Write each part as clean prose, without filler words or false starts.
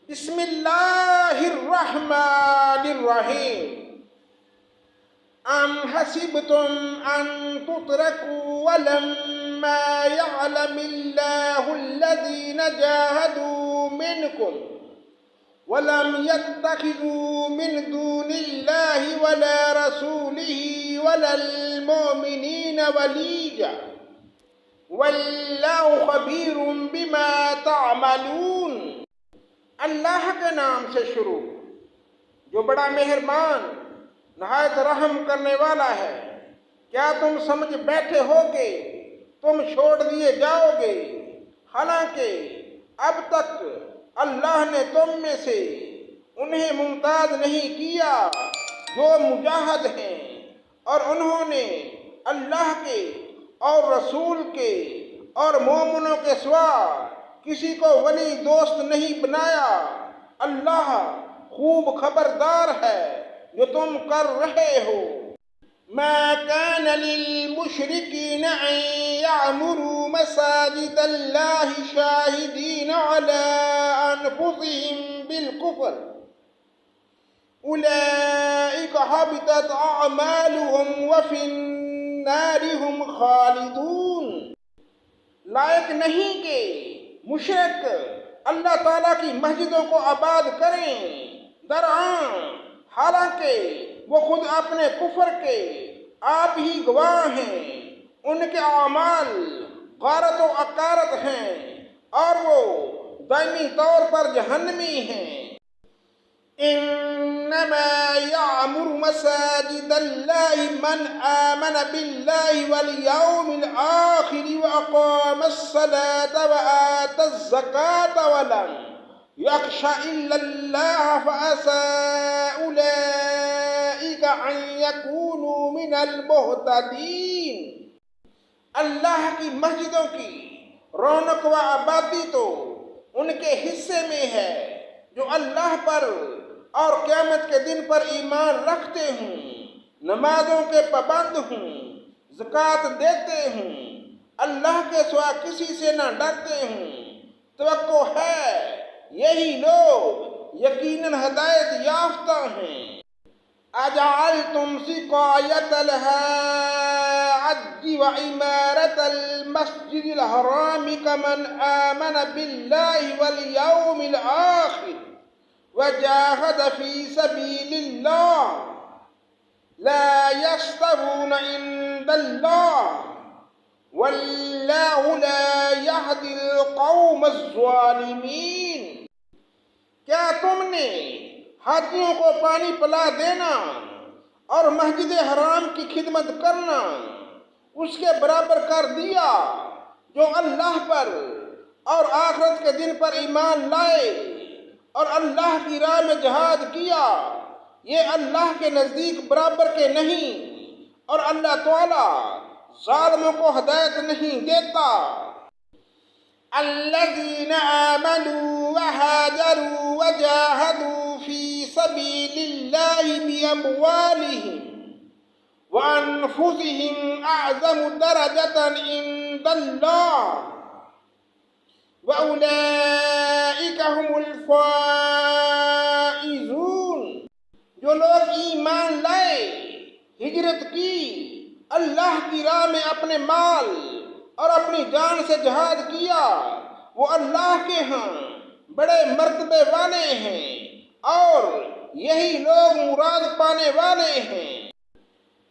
بسم اللہ الرحمن الرحیم ام حسبتم ان تتركوا ولما يعلم الله الذين جاهدوا منكم ولم يتخذوا من دون الله ولا رسوله ولا المؤمنين وليجا واللہ خبیر بما تعملون۔ اللہ کے نام سے شروع جو بڑا مہربان نہایت رحم کرنے والا ہے۔ کیا تم سمجھ بیٹھے ہو کہ تم چھوڑ دیے جاؤ گے، حالانکہ اب تک اللہ نے تم میں سے انہیں ممتاز نہیں کیا جو مجاہد ہیں، اور انہوں نے اللہ کے اور رسول کے اور مومنوں کے سوا کسی کو ولی دوست نہیں بنایا۔ اللہ خوب خبردار ہے جو تم کر رہے ہو۔ ما كان للمشركين أن يعمروا مساجد الله شاهدين على أنفسهم بالكفر أولئك حبطت أعمالهم وفي النار هم خالدون۔ لائق نہیں کہ مشرک اللہ تعالیٰ کی مسجدوں کو آباد کریں درعام، حالانکہ وہ خود اپنے کفر کے آپ ہی گواہ ہیں۔ ان کے اعمال غارت و اکارت ہیں اور وہ دائمی طور پر جہنمی ہیں۔ انما يعمر مساجد الله من آمن بالله واليوم الآخر وأقام الصلاة وآتى الزكاة ولم يخش إلا الله فعسى أولئك أن يكونوا من المهتدين۔ اللہ کی مسجدوں کی رونق و آبادی تو ان کے حصے میں ہے جو اللہ پر اور قیامت کے دن پر ایمان رکھتے ہوں، نمازوں کے پابند ہوں، زکوٰۃ دیتے ہوں، اللہ کے سوا کسی سے نہ ڈرتے ہوں۔ توقع ہے یہی لوگ یقیناً ہدایت یافتہ ہیں۔ اجعلتم سقایۃ الحاج وعمارۃ المسجد الحرام کمن آمن باللہ والیوم الآخر وجاہد فی سبیل اللہ لا یستوون عند اللہ واللہ لا یہدی القوم الظالمین۔ کیا تم نے حاجیوں کو پانی پلا دینا اور مسجد حرام کی خدمت کرنا اس کے برابر کر دیا جو اللہ پر اور آخرت کے دن پر ایمان لائے اور اللہ کی راہ میں جہاد کیا؟ یہ اللہ کے نزدیک برابر کے نہیں، اور اللہ تعالیٰ ظالموں کو ہدایت نہیں دیتا۔ الذین آمنوا وہاجروا وجاہدوا فی سبیل اللہ باموالہم وانفسہم اعظم درجۃ عند اللہ وَأُولَئِكَ هُمُ الْفَائِزُونَ۔ جو لوگ ایمان لائے، ہجرت کی، اللہ کی راہ میں اپنے مال اور اپنی جان سے جہاد کیا، وہ اللہ کے ہاں بڑے مرتبے والے ہیں، اور یہی لوگ مراد پانے والے ہیں۔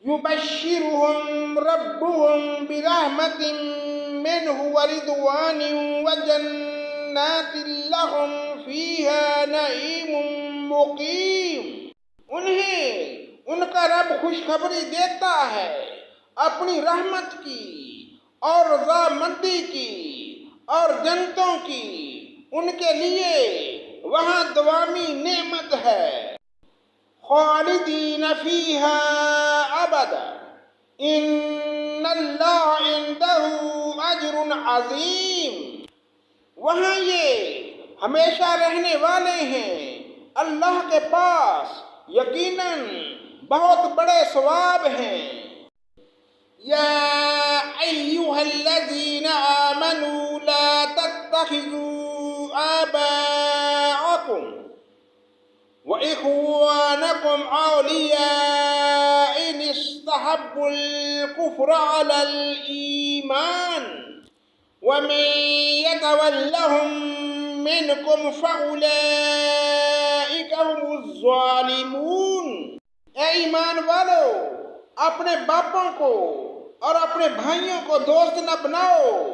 يُبَشِّرُهُمْ رَبُّهُمْ بِرَحْمَةٍ منه ورضوان وجنات لهم فيها نعيم مقيم۔ انہیں ان کا رب خوشخبری دیتا ہے اپنی رحمت کی اور رضامندی کی اور جنتوں کی، ان کے لیے وہاں دوامی نعمت ہے۔ خالدین فیہا ابدا ان اللہ عنده اجر عظیم۔ وہاں یہ ہمیشہ رہنے والے ہیں، اللہ کے پاس یقیناً بہت بڑے ثواب ہیں۔ یا ایہا الذین آمنوا لا تتخذوا آباءکم إخوانكم أولياء إن استحبوا الكفر على الإيمان ومن يتولهم منكم فأولئك هم الظالمون۔ اے ایمان والو، اپنے باپوں کو اور اپنے بھائیوں کو دوست نہ بناؤ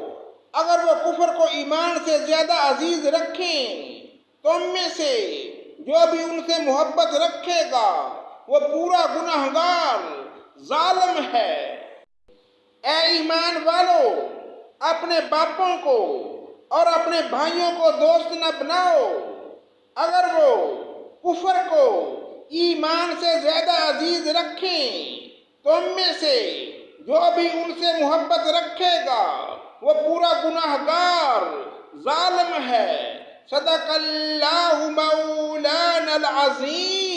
اگر وہ کفر کو ایمان سے زیادہ عزیز رکھیں۔ تم میں سے جو بھی ان سے محبت رکھے گا وہ پورا گناہگار ظالم ہے۔ اے ایمان والو، اپنے باپوں کو اور اپنے بھائیوں کو دوست نہ بناؤ اگر وہ کفر کو ایمان سے زیادہ عزیز رکھیں۔ تم میں سے جو بھی ان سے محبت رکھے گا وہ پورا گناہگار ظالم ہے۔ صدق اللہ مولانا العظیم۔